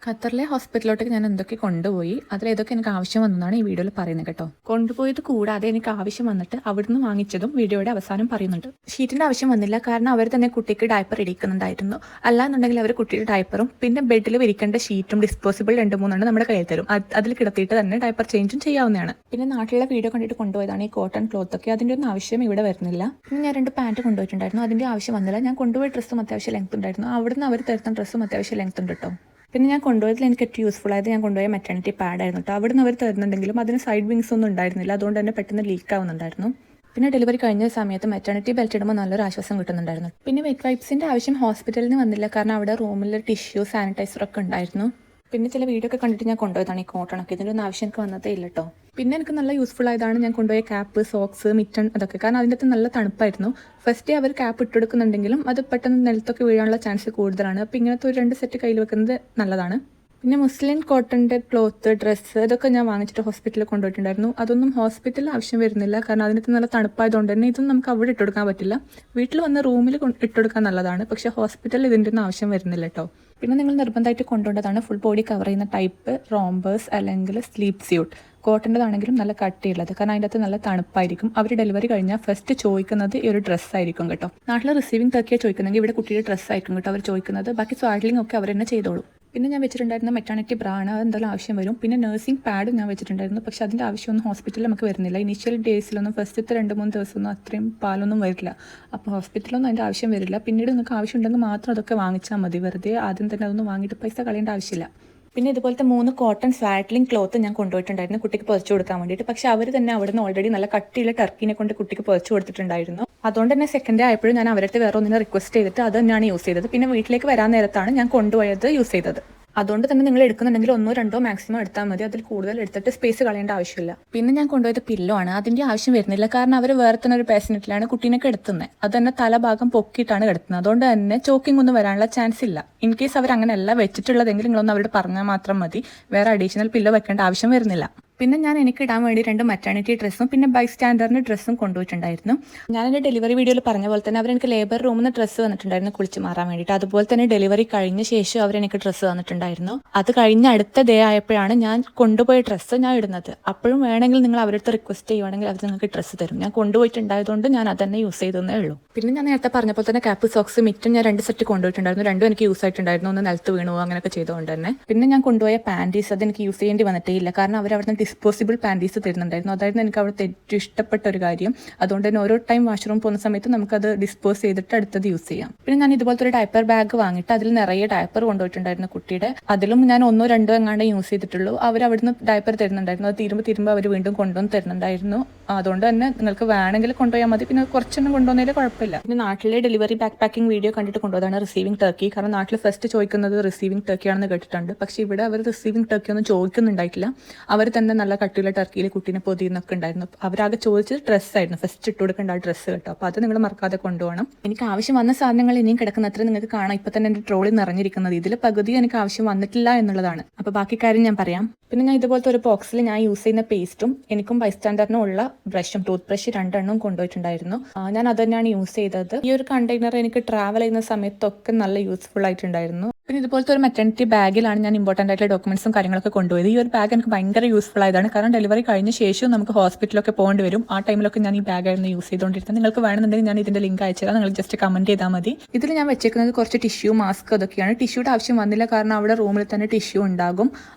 ഖത്തറിലെ ഹോസ്പിറ്റലിലോട്ടേക്ക് ഞാൻ എന്തൊക്കെ കൊണ്ടുപോയി അതിലേതൊക്കെ എനിക്ക് ആവശ്യം വന്നതാണ് ഈ വീഡിയോയിൽ പറയുന്നത് കേട്ടോ. കൊണ്ടുപോയത് കൂടാതെ എനിക്ക് ആവശ്യം വന്നിട്ട് അവിടുന്ന് വാങ്ങിച്ചതും വീഡിയോയുടെ അവസാനം പറയുന്നുണ്ട്. ഷീറ്റിന്റെ ആവശ്യം വന്നില്ല, കാരണം അവർ തന്നെ കുട്ടിക്ക് ഡയപ്പർ ഇടിക്കുന്നുണ്ടായിരുന്നു. അല്ലാന്നുണ്ടെങ്കിൽ അവർ കുട്ടിയുടെ ഡയപ്പറും പിന്നെ ബെഡിൽ വിരിക്കേണ്ട ഷീറ്റും ഡിസ്പോസിബിൾ 2-3 നമ്മുടെ കയ്യിൽ തരും. അതിൽ കിടത്തിയിട്ട് തന്നെ ഡയപ്പർ ചേഞ്ചും ചെയ്യാവുന്നതാണ്. പിന്നെ നാട്ടിലെ വീഡിയോ കണ്ടിട്ട് കൊണ്ടുപോയതാണ് ഈ കോട്ടൺ ക്ലോത്ത് ഒക്കെ. അതിൻ്റെ ഒന്നും ആവശ്യം ഇവിടെ വരുന്നില്ല. പിന്നെ ഞാൻ 2 പാൻറ്റ് കൊണ്ടുപോയിട്ടുണ്ടായിരുന്നു, അതിൻ്റെ ആവശ്യം വന്നില്ല. ഞാൻ കൊണ്ടുപോയ ഡ്രസ്സും അത്യാവശ്യം ലെങ്ത് ഉണ്ടായിരുന്നു, അവിടുന്ന് അവർ തരുന്ന ഡ്രസ്സും അത്യാവശ്യം ലെങ്ത് ഉണ്ട് കേട്ടോ. പിന്നെ ഞാൻ കൊണ്ടുപോയതിൽ എനിക്ക് ഏറ്റവും യൂസ്ഫുൾ ആയത് ഞാൻ കൊണ്ടുപോയ മെറ്റർണിറ്റി പാഡ് ആയിരുന്നു കേട്ടോ. അവിടുന്ന് അവർ തരുന്നുണ്ടെങ്കിലും അതിന് സൈഡ് വിങ്സ് ഒന്നും ഉണ്ടായിരുന്നില്ല, അതുകൊണ്ട് തന്നെ പെട്ടെന്ന് ലീക്ക് ആവുന്നുണ്ടായിരുന്നു. പിന്നെ ഡെലിവറി കഴിഞ്ഞ സമയത്ത് മെറ്റർണിറ്റി ബെൽറ്റ് ഇടുമ്പോൾ നല്ലൊരു ആശ്വാസം കിട്ടുന്നുണ്ടായിരുന്നു. പിന്നെ വെറ്റ് വൈപ്സിൻ്റെ ആവശ്യം ഹോസ്പിറ്റലിൽ നിന്ന് വന്നില്ല, കാരണം അവിടെ റൂമിൽ ടിഷ്യൂ സാനിറ്റൈസറൊക്കെ ഉണ്ടായിരുന്നു. പിന്നെ ചില വീഡിയോ ഒക്കെ കണ്ടിട്ട് ഞാൻ കൊണ്ടുപോയതാണ് ഈ കോട്ടണൊക്കെ. ഇതിൻ്റെ ഒന്നും ആവശ്യം എനിക്ക് വന്നതേ ഇല്ല കേട്ടോ. പിന്നെ എനിക്ക് നല്ല യൂസ്ഫുൾ ആയതാണ് ഞാൻ കൊണ്ടുപോയ ക്യാപ്പ്, സോക്സ്, മിറ്റൺ അതൊക്കെ, കാരണം അതിൻ്റെ അകത്ത് നല്ല തണുപ്പായിരുന്നു. ഫസ്റ്റ് അവർ ക്യാപ്പ് ഇട്ടെടുക്കുന്നുണ്ടെങ്കിലും അത് പെട്ടെന്ന് നിലത്തൊക്കെ വീഴാനുള്ള ചാൻസ് കൂടുതലാണ്. അപ്പോൾ ഇങ്ങനത്തെ ഒരു 2 സെറ്റ് കയ്യിൽ വെക്കുന്നത് നല്ലതാണ്. പിന്നെ മുസ്ലിം കോട്ടൻ്റെ ക്ലോത്ത്, ഡ്രസ്സ് ഇതൊക്കെ ഞാൻ വാങ്ങിച്ചിട്ട് ഹോസ്പിറ്റലിൽ കൊണ്ടുപോയിട്ടുണ്ടായിരുന്നു. അതൊന്നും ഹോസ്പിറ്റലിൽ ആവശ്യം വരുന്നില്ല, കാരണം അതിനകത്ത് നല്ല തണുപ്പായതുകൊണ്ട് തന്നെ ഇതൊന്നും നമുക്ക് അവിടെ ഇട്ടെടുക്കാൻ പറ്റില്ല. വീട്ടിൽ വന്ന് റൂമിൽ ഇട്ടെടുക്കാൻ നല്ലതാണ്, പക്ഷേ ഹോസ്പിറ്റലിൽ ഇതിൻ്റെ ഒന്നും ആവശ്യം വരുന്നില്ല കേട്ടോ. പിന്നെ നിങ്ങൾ നിർബന്ധമായിട്ട് കൊണ്ടുപോകേണ്ടതാണ് ഫുൾ ബോഡി കവർ ചെയ്യുന്ന ടൈപ്പ് റോംബേഴ്സ് അല്ലെങ്കിൽ സ്ലീപ്പ് സ്യൂട്ട്. കോട്ടൻ്റെതാണെങ്കിലും നല്ല കട്ടിയുള്ളത്, കാരണം അതിൻ്റെ അകത്ത് നല്ല തണുപ്പായിരിക്കും. അവർ ഡെലിവറി കഴിഞ്ഞാൽ ഫസ്റ്റ് ചോദിക്കുന്നത് ഈ ഒരു ഡ്രസ്സായിരിക്കും കേട്ടോ. നാട്ടിൽ റിസീവിംഗ് ടർക്കിയാണ് ചോദിക്കുന്നെങ്കിൽ ഇവിടെ കുട്ടിയുടെ ഡ്രസ്സായിരിക്കും കേട്ടോ അവർ ചോദിക്കുന്നത്. ബാക്കി സ്വാഡ്ലിംഗ് ഒക്കെ അവർ തന്നെ ചെയ്തോളൂ. പിന്നെ ഞാൻ വെച്ചിട്ടുണ്ടായിരുന്ന മെറ്റർണിറ്റി ബ്രാ ആണ്, അതെന്തായാലും ആവശ്യം വരും. പിന്നെ നഴ്സിംഗ് പാഡും ഞാൻ വെച്ചിട്ടുണ്ടായിരുന്നു, പക്ഷേ അതിൻ്റെ ആവശ്യമൊന്നും ഹോസ്പിറ്റലിൽ നമുക്ക് വരുന്നില്ല. ഇനീഷ്യൽ ഡേയ്സിലൊന്നും ഫസ്റ്റത്തെ 2-3 ദിവസമൊന്നും അത്രയും പാലൊന്നും വരില്ല, അപ്പോൾ ഹോസ്പിറ്റലൊന്നും അതിൻ്റെ ആവശ്യം വരില്ല. പിന്നീട് നിങ്ങൾക്ക് ആവശ്യമുണ്ടെങ്കിൽ മാത്രം അതൊക്കെ വാങ്ങിച്ചാൽ മതി, വെറുതെ ആദ്യം തന്നെ അതൊന്നും വാങ്ങിയിട്ട് പൈസ കളയേണ്ട ആവശ്യമില്ല. പിന്നെ ഇതുപോലത്തെ 3 കോട്ടൺ സ്വാഡ്ലിംഗ് ക്ലോത്ത് ഞാൻ കൊണ്ടുപോയിട്ടുണ്ടായിരുന്നു കുട്ടിക്ക് പൊതിച്ചു കൊടുക്കാൻ വേണ്ടിയിട്ട്. പക്ഷേ അവർ തന്നെ അവിടുന്ന് ഓൾറെഡി നല്ല കട്ടിയുള്ള ടർക്കിനെ കൊണ്ട് കുട്ടിക്ക് പൊതിച്ചു കൊടുത്തിട്ടുണ്ടായിരുന്നു. അതുകൊണ്ട് തന്നെ സെക്കൻഡ് ഡേ ആയപ്പോഴും ഞാൻ അവരുടെ വേറെ ഒന്നിനെ റിക്വസ്റ്റ് ചെയ്തിട്ട് അത് തന്നെയാണ് യൂസ് ചെയ്തത്. പിന്നെ വീട്ടിലേക്ക് വരാൻ നേരത്താണ് ഞാൻ കൊണ്ടുപോയത് യൂസ് ചെയ്തത്. അതുകൊണ്ട് തന്നെ നിങ്ങൾ എടുക്കുന്നുണ്ടെങ്കിൽ 1-2 മാക്സിമം എടുത്താൽ മതി, അതിൽ കൂടുതൽ എടുത്തിട്ട് സ്പേസ് കളയേണ്ട ആവശ്യമില്ല. പിന്നെ ഞാൻ കൊണ്ടുപോയത് പില്ലോ ആണ്, അതിൻ്റെ ആവശ്യം വരുന്നില്ല, കാരണം അവർ വേറെ തന്നെ ഒരു പേഷ്യൻറ്റിലാണ് കുട്ടീനൊക്കെ എടുത്തുന്നത്. അത് തന്നെ തലഭാഗം പൊക്കിയിട്ടാണ് കിടത്തുന്നത്, അതുകൊണ്ട് തന്നെ ചോക്കിംഗ് ഒന്നും വരാനുള്ള ചാൻസ് ഇല്ല. ഇൻ കേസ് അവർ അങ്ങനെയല്ല വെച്ചിട്ടുള്ളതെങ്കിൽ നിങ്ങളൊന്ന് അവരോട് പറഞ്ഞാൽ മാത്രം മതി, വേറെ അഡീഷണൽ പില്ലോ വെക്കേണ്ട ആവശ്യം വരുന്നില്ല. പിന്നെ ഞാൻ എനിക്ക് ഇടാൻ വേണ്ടി 2 മെറ്റർണിറ്റി ഡ്രസ്സും പിന്നെ ബൈ സ്റ്റാൻഡറിൻ്റെ ഡ്രസ്സും കൊണ്ടുപോയിട്ടുണ്ടായിരുന്നു. ഞാൻ എൻ്റെ ഡെലിവറി വീഡിയോയിൽ പറഞ്ഞ പോലെ തന്നെ അവരെനിക്ക് ലേബർ റൂമിൽ നിന്ന് ഡ്രസ്സ് വന്നിട്ടുണ്ടായിരുന്നു കുളിച്ച് മാറാൻ വേണ്ടിയിട്ട്. അതുപോലെ തന്നെ ഡെലിവറി കഴിഞ്ഞ ശേഷം അവരെനിക്ക് ഡ്രസ്സ് വന്നിട്ടുണ്ടായിരുന്നു. അത് കഴിഞ്ഞ അടുത്ത ഡേ ആയപ്പോഴാണ് ഞാൻ കൊണ്ടുപോയ ഡ്രസ്സ് ഞാൻ ഇടുന്നത്. അപ്പോഴും വേണമെങ്കിൽ നിങ്ങൾ അവരുടെ റിക്വസ്റ്റ് ചെയ്യുവാണെങ്കിൽ അവർ നിങ്ങൾക്ക് ഡ്രസ്സ് തരും. ഞാൻ കൊണ്ടുപോയിട്ടുണ്ടായതുകൊണ്ട് ഞാൻ അത് തന്നെ യൂസ് ചെയ്തേ ഉള്ളൂ. പിന്നെ ഞാൻ നേരത്തെ പറഞ്ഞപ്പോൾ തന്നെ ക്യാപ്പ്, സോക്സ്, മിറ്റും ഞാൻ 2 സെറ്റ് കൊണ്ടുപോയിട്ടുണ്ടായിരുന്നു. 2 എനിക്ക് യൂസ് ആയിട്ടുണ്ടായിരുന്നു, ഒന്ന് നിലത്ത് വീണു അങ്ങനെയൊക്കെ ചെയ്തുകൊണ്ട് തന്നെ. പിന്നെ ഞാൻ കൊണ്ടുപോയ പാൻറ്റീസ് അത് എനിക്ക് യൂസ് ചെയ്യേണ്ടി വന്നിട്ടേ ഇല്ല, കാരണം അവർ അവിടെ ഡിസ്പോസിബിൾ പാൻറ്റീസ് തരുന്നുണ്ടായിരുന്നു. അതായിരുന്നു എനിക്ക് അവിടുത്തെ ഏറ്റവും ഇഷ്ടപ്പെട്ട ഒരു കാര്യം. അതുകൊണ്ട് തന്നെ ഓരോ ടൈം വാഷ്റൂം പോകുന്ന സമയത്ത് നമുക്കത് ഡിസ്പോസ് ചെയ്തിട്ട് അടുത്തത് യൂസ് ചെയ്യാം. പിന്നെ ഞാൻ ഇതുപോലത്തെ ഒരു ഡയപ്പർ ബാഗ് വാങ്ങിയിട്ട് അതിൽ നിറയെ ഡയപ്പർ കൊണ്ടുപോയിട്ടുണ്ടായിരുന്നു കുട്ടിയുടെ. അതിലും ഞാൻ 1-2 എങ്ങാണ്ട് യൂസ് ചെയ്തിട്ടുള്ളൂ. അവർ അവിടുന്ന് ഡയപ്പർ തരുന്നുണ്ടായിരുന്നു, അത് തീരുമ്പോൾ അവർ വീണ്ടും കൊണ്ടുവന്ന് തരുന്നുണ്ടായിരുന്നു. അതുകൊണ്ട് തന്നെ നിങ്ങൾക്ക് വേണമെങ്കിൽ കൊണ്ടുപോയാൽ മതി, പിന്നെ കുറച്ചൊന്നും കൊണ്ടുവന്നതിൽ കുഴപ്പമില്ല. പിന്നെ നാട്ടിലെ ഡെലിവറി ബാക്ക് പാക്കിംഗ് വീഡിയോ കണ്ടിട്ട് കൊണ്ടുപോയതാണ് റിസീവിംഗ് ടർക്കി, കാരണം നാട്ടിൽ ഫസ്റ്റ് ചോദിക്കുന്നത് റിസീവിംഗ് ടർക്കി ആണെന്ന് കേട്ടിട്ടുണ്ട്. പക്ഷേ ഇവിടെ അവർ റിസീവിംഗ് ടർക്കി ഒന്നും ചോദിക്കുന്നുണ്ടായിട്ടില്ല, അവർ തന്നെ നല്ല കട്ടിയുള്ള ടർക്കിയിൽ കുട്ടീനെ പൊതിയുന്നൊക്കെ ഉണ്ടായിരുന്നു. അവരാകെ ചോദിച്ചത് ഡ്രസ്സായിരുന്നു, ഫസ്റ്റ് ഇട്ട് കൊടുക്കേണ്ട ആ ഡ്രസ്സ് കേട്ടോ. അപ്പോൾ അത് നിങ്ങൾ മറക്കാതെ കൊണ്ടുപോകണം. എനിക്ക് ആവശ്യം വന്ന സാധനങ്ങൾ ഇനിയും കിടക്കുന്ന അത്ര നിങ്ങൾക്ക് കാണാം. ഇപ്പം തന്നെ എൻ്റെ ട്രോളി നിറഞ്ഞിരിക്കുന്നത്, ഇതിൽ പകുതി എനിക്ക് ആവശ്യം വന്നിട്ടില്ല എന്നുള്ളതാണ്. അപ്പോൾ ബാക്കി കാര്യം ഞാൻ പറയാം. പിന്നെ ഞാൻ ഇതുപോലത്തെ ഒരു ബോക്സിൽ ഞാൻ യൂസ് ചെയ്യുന്ന പേസ്റ്റും എനിക്കും ബൈസ്റ്റാൻഡറിനും ഉള്ള ബ്രഷും ടൂത്ത് ബ്രഷ് 2 കൊണ്ടുപോയിട്ടുണ്ടായിരുന്നു. ഞാൻ അത് തന്നെയാണ് യൂസ് ചെയ്തത്. ഈ ഒരു കണ്ടെയ്നർ എനിക്ക് ട്രാവൽ ചെയ്യുന്ന സമയത്തൊക്കെ നല്ല യൂസ്ഫുൾ ആയിട്ടുണ്ടായിരുന്നു. പിന്നെ ഇതുപോലത്തെ ഒരു മെറ്റർണിറ്റി ബാഗിലാണ് ഞാൻ ഇമ്പോർട്ടൻ്റ് ആയിട്ടുള്ള ഡോക്യുമെന്റ്സും കാര്യങ്ങളൊക്കെ കൊണ്ടുപോയത്. ഈ ഒരു ബാഗ് എനിക്ക് ഭയങ്കര യൂസ്ഫുൾ ആയതാണ്, കാരണം ഡെലിവറി കഴിഞ്ഞ ശേഷം നമുക്ക് ഹോസ്പിറ്റലൊക്കെ പോകേണ്ടി വരും. ആ ടൈമിലൊക്കെ ഞാൻ ഈ ബാഗായിരുന്നു യൂസ് ചെയ്തുകൊണ്ടിരുന്നത്. നിങ്ങൾക്ക് വേണമെന്നുണ്ടെങ്കിൽ ഞാൻ ഇതിൻ്റെ ലിങ്ക് അയച്ചുതരാം, നിങ്ങൾ ജസ്റ്റ് കമൻറ്റ് ചെയ്താൽ മതി. ഇതിൽ ഞാൻ വെച്ചേക്കുന്നത് കുറച്ച് ടിഷ്യൂ, മാസ്ക് അതൊക്കെയാണ്. ടിഷ്യൂയുടെ ആവശ്യം വന്നില്ല, കാരണം അവിടെ റൂമിൽ തന്നെ ടിഷ്യൂ ഉണ്ടാകും.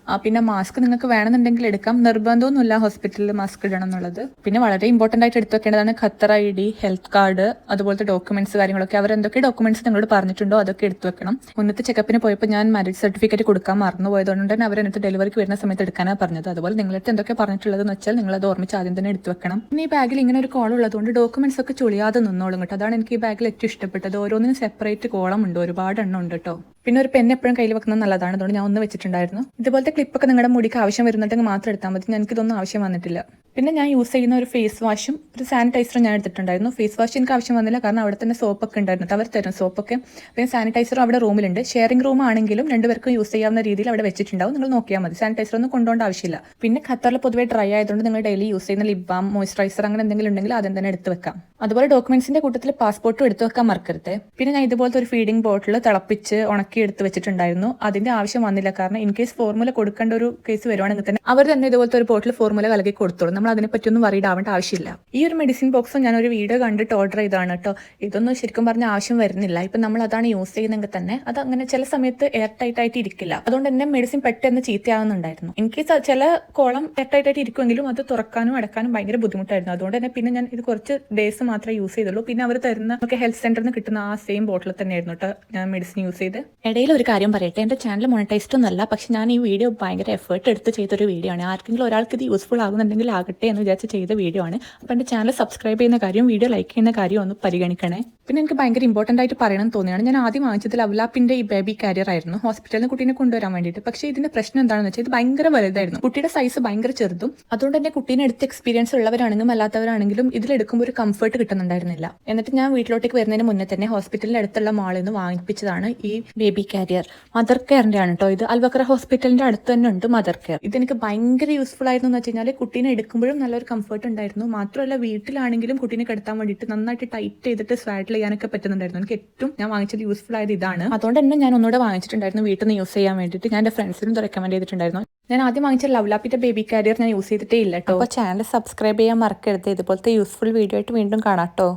പിന്നെ മാസ്ക് നിങ്ങൾക്ക് വേണമെന്നുണ്ടെങ്കിൽ എടുക്കാം, നിർബന്ധമൊന്നുമില്ല ഹോസ്പിറ്റലിൽ മാസ്ക് ഇടണം എന്നുള്ളത്. പിന്നെ വളരെ ഇമ്പോർട്ടൻ്റ് ആയിട്ട് എടുത്തു വെക്കേണ്ടതാണ് ഖത്തർ ID, ഹെൽത്ത് കാർഡ്, അതുപോലത്തെ ഡോക്യുമെന്റ്സ് കാര്യങ്ങളൊക്കെ. അവർ എന്തൊക്കെ ഡോക്യുമെന്റ്സ് നിങ്ങളോട് പറഞ്ഞിട്ടുണ്ടോ അതൊക്കെ എടുത്തു വെക്കണം. മുന്നത്തെ ചെക്കപ്പിന് പോയപ്പോൾ ഞാൻ മാരേജ് സർട്ടിഫിക്കറ്റ് കൊടുക്കാൻ മറന്നുപോയതുകൊണ്ട് തന്നെ അവർ എന്നിട്ട് ഡെലിവറിക്ക് വരുന്ന സമയത്ത് എടുക്കാനാണ് പറഞ്ഞത്. അതുപോലെ നിങ്ങളുടെ എന്തൊക്കെ പറഞ്ഞിട്ടുള്ളതെന്ന് വെച്ചാൽ നിങ്ങൾ അത് ഓർമ്മിച്ച് ആദ്യം തന്നെ എടുത്തു വെക്കണം. പിന്നെ ഈ ബാഗിൽ ഇങ്ങനെ ഒരു കോളം ഉള്ളതുകൊണ്ട് ഡോക്യുമെന്റ്സ് ഒക്കെ ചുളിയാതെ നിന്നോളും കേട്ടോ. അതാണ് എനിക്ക് ഈ ബാഗിൽ ഏറ്റവും ഇഷ്ടപ്പെട്ടത്. ഓരോന്നിനും സെപ്പറേറ്റ് കോളം ഉണ്ട്, ഒരുപാട് എണ്ണം ഉണ്ട് കേട്ടോ. പിന്നെ ഒരു പെൻ എപ്പോഴും കയ്യിൽ വെക്കുന്നത് നല്ലതാണ്, അതുകൊണ്ട് ഞാൻ ഒന്ന് വെച്ചിട്ടുണ്ടായിരുന്നു. ഇതുപോലത്തെ ക്ലിപ്പൊക്കെ നിങ്ങളുടെ മുടിക്ക് ആവശ്യം വരുന്നുണ്ടെങ്കിൽ മാത്രം എടുത്താൽ മതി, എനിക്കിതൊന്നും ആവശ്യം വന്നിട്ടില്ല. പിന്നെ ഞാൻ യൂസ് ചെയ്യുന്ന ഒരു ഫേസ് വാഷും ഒരു സാനിറ്റൈസറും ഞാൻ എടുത്തിട്ടുണ്ടായിരുന്നു. ഫേസ് വാഷ് എനിക്ക് ആവശ്യം വന്നില്ല, കാരണം അവിടെ തന്നെ സോപ്പൊക്കെ ഉണ്ടായിരുന്നു, അവർ തരും സോപ്പൊക്കെ. പിന്നെ സാനിറ്റൈസറും അവിടെ റൂമിലുണ്ട്. ഷെയറിംഗ് റൂം ആണെങ്കിലും രണ്ടുപേർക്കും യൂസ് ചെയ്യാവുന്ന രീതിയിൽ അവിടെ വെച്ചിട്ടുണ്ടാവും. നിങ്ങൾ നോക്കിയാൽ മതി. സാനിറ്റൈസർ ഒന്നും കൊണ്ടുപോകേണ്ട ആവശ്യമില്ല. പിന്നെ ഖത്തറിൽ പൊതുവേ ഡ്രൈ ആയതുകൊണ്ട് നിങ്ങൾ ഡെയിലി യൂസ് ചെയ്യുന്ന ലിപ് ബാം, മോയ്സ്ചറൈസർ അങ്ങനെ എന്തെങ്കിലും ഉണ്ടെങ്കിൽ ആദ്യം തന്നെ എടുത്ത് വെക്കാം. അതുപോലെ ഡോക്യുമെന്റ്സിന്റെ കൂട്ടത്തിൽ പാസ്പോർട്ടും എടുത്ത് വെക്കാൻ മറക്കരുത്. പിന്നെ ഞാൻ ഇതുപോലത്തെ ഒരു ഫീഡിംഗ് ബോട്ടിൽ തിളപ്പിച്ച് ഉണക്കി എടുത്ത് വെച്ചിട്ടുണ്ടായിരുന്നു. അതിന്റെ ആവശ്യം വന്നില്ല, കാരണം ഇൻ കേസ് ഫോർമുല കൊടുക്കേണ്ട ഒരു കേസ് വരുവാണെങ്കിൽ തന്നെ അവർ തന്നെ ഇതുപോലത്തെ ഒരു ബോട്ടിൽ ഫോർമുല കലക്കി കൊടുത്തോളും. നമ്മൾ അതിനെപ്പറ്റിയൊന്നും വറീഡ് ആവേണ്ട ആവശ്യമില്ല. ഈ ഒരു മെഡിസിൻ ബോക്സും ഞാൻ ഒരു വീഡിയോ കണ്ടിട്ട് ഓർഡർ ചെയ്തതാണ് കേട്ടോ. ഇതൊന്നും ശരിക്കും പറഞ്ഞ ആവശ്യം വരുന്നില്ല. ഇപ്പൊ നമ്മൾ അതാണ് യൂസ് ചെയ്യുന്നെങ്കിൽ തന്നെ അത് അങ്ങനെ ചില സമയത്ത് എയർ ടൈറ്റ് ആയിട്ട് ഇരിക്കില്ല. അതുകൊണ്ട് തന്നെ മെഡിസിൻ പെട്ടെന്ന് ചീത്തയാവുന്നുണ്ടായിരുന്നു. ഇൻ കേസ് ചില കോളം എയർ ടൈറ്റ് ആയിട്ട് ഇരിക്കുമെങ്കിലും അത് തുറക്കാനും അടക്കാനും ഭയങ്കര ബുദ്ധിമുട്ടായിരുന്നു. അതുകൊണ്ട് തന്നെ പിന്നെ ഞാൻ ഇത് കുറച്ച് ഡേയ്സ് മാത്രമേ യൂസ് ചെയ്തുള്ളൂ. പിന്നെ അവർ തരുന്ന നമുക്ക് ഹെൽത്ത് സെന്ററിൽ നിന്ന് കിട്ടുന്ന ആ സെയിം ബോട്ടിൽ തന്നെയായിരുന്നു കേട്ടോ ഞാൻ മെഡിസിൻ യൂസ് ചെയ്ത്. ഇടയിൽ ഒരു കാര്യം പറയട്ടെ, എന്റെ ചാനൽ മോണിറ്റൈസ്ഡ് ഒന്നല്ല, പക്ഷെ ഞാൻ ഈ വീഡിയോ ഭയങ്കര എഫേർട്ട് എടുത്ത് ചെയ്തൊരു വീഡിയോ ആണ്. ആർക്കെങ്കിലും ഒരാൾക്ക് ഇത് യൂസ്ഫുൾ ആകുന്നുണ്ടെങ്കിൽ ആകട്ടെ എന്ന് വിചാരിച്ച് ചെയ്ത വീഡിയോ ആണ്. അപ്പോൾ എൻ്റെ ചാനൽ സബ്സ്ക്രൈബ് ചെയ്യുന്ന കാര്യം, വീഡിയോ ലൈക്ക് ചെയ്യുന്ന കാര്യം ഒന്ന് പരിഗണിക്കണേ. പിന്നെ എനിക്ക് ഭയങ്കര ഇമ്പോർട്ടൻ്റ് ആയിട്ട് പറയണം തോന്നിയാണ്, ഞാൻ ആദ്യം വാങ്ങിച്ചത് ലവ്ലാപ്പിന്റെ ഈ ബേബി കാരിയർ ആയിരുന്നു, ഹോസ്പിറ്റലിൽ നിന്ന് കുട്ടീനെ കൊണ്ടുവരാൻ വേണ്ടിയിട്ട്. പക്ഷേ ഇതിന്റെ പ്രശ്നം എന്താണെന്ന് വെച്ചാൽ ഇത് ഭയങ്കര വലുതായിരുന്നു, കുട്ടിയുടെ സൈസ് ഭയങ്കര ചെറുതും. അതുകൊണ്ട് തന്നെ കുട്ടീനെ എടുത്ത് എക്സ്പീരിയൻസ് ഉള്ളവരാണെങ്കിലും അല്ലാത്തവരാണെങ്കിലും ഇതിലെടുക്കുമ്പോൾ ഒരു കംഫർട്ട് കിട്ടുന്നുണ്ടായിരുന്നില്ല. എന്നിട്ട് ഞാൻ വീട്ടിലോട്ടേക്ക് വരുന്നതിന് മുന്നേ തന്നെ ഹോസ്പിറ്റലിന്റെ അടുത്തുള്ള മാളിൽ നിന്ന് വാങ്ങിപ്പിച്ചതാണ് ഈ ബേബി കാരിയർ. മദർ കെയറിന്റെ ആണ് കേട്ടോ ഇത്. അൽവക്ര ഹോസ്പിറ്റലിന്റെ അടുത്ത് തന്നെ ഉണ്ട് മദർ കെയർ. ഇതെനിക്ക് ഭയങ്കര യൂസ്ഫുൾ ആയിരുന്നു എന്ന് വെച്ച് കഴിഞ്ഞാൽ കുട്ടീനെ എടുക്കുമ്പോഴും നല്ലൊരു കംഫർട്ട് ഉണ്ടായിരുന്നു. മാത്രമല്ല വീട്ടിലാണെങ്കിലും കുട്ടീനെ കിടത്താൻ വേണ്ടിയിട്ട് നന്നായിട്ട് ടൈറ്റ് ചെയ്തിട്ട് സ്വാഡിൽ ചെയ്യാനൊക്കെ പറ്റുന്നുണ്ടായിരുന്നു. എനിക്ക് ഏറ്റവും ഞാൻ വാങ്ങിച്ചത് യൂസ്ഫുൾ ആയത് ഇതാണ്. അതുകൊണ്ട് തന്നെ ഞാൻ ഒന്നുകൂടെ വാങ്ങിച്ചിട്ടുണ്ടായിരുന്നു വീട്ടിൽ നിന്ന് യൂസ് ചെയ്യാൻ വേണ്ടിയിട്ട്. ഞാൻ എൻ്റെ ഫ്രണ്ട്സിനും റെക്കമെൻഡ് ചെയ്തിട്ടുണ്ടായിരുന്നു. ഞാൻ ആദ്യം വാങ്ങിച്ച ലവ്ലാപ്പിന്റെ ബേബി കാരിയർ ഞാൻ യൂസ് ചെയ്തിട്ടേ ഇല്ല കേട്ടോ. അപ്പോൾ ചാനൽ സബ്സ്ക്രൈബ് ചെയ്യാൻ മറക്കരുത്. ഇതുപോലത്തെ യൂസ്ഫുൾ വീഡിയോ ആയിട്ട് വീണ്ടും കാണാം കേട്ടോ.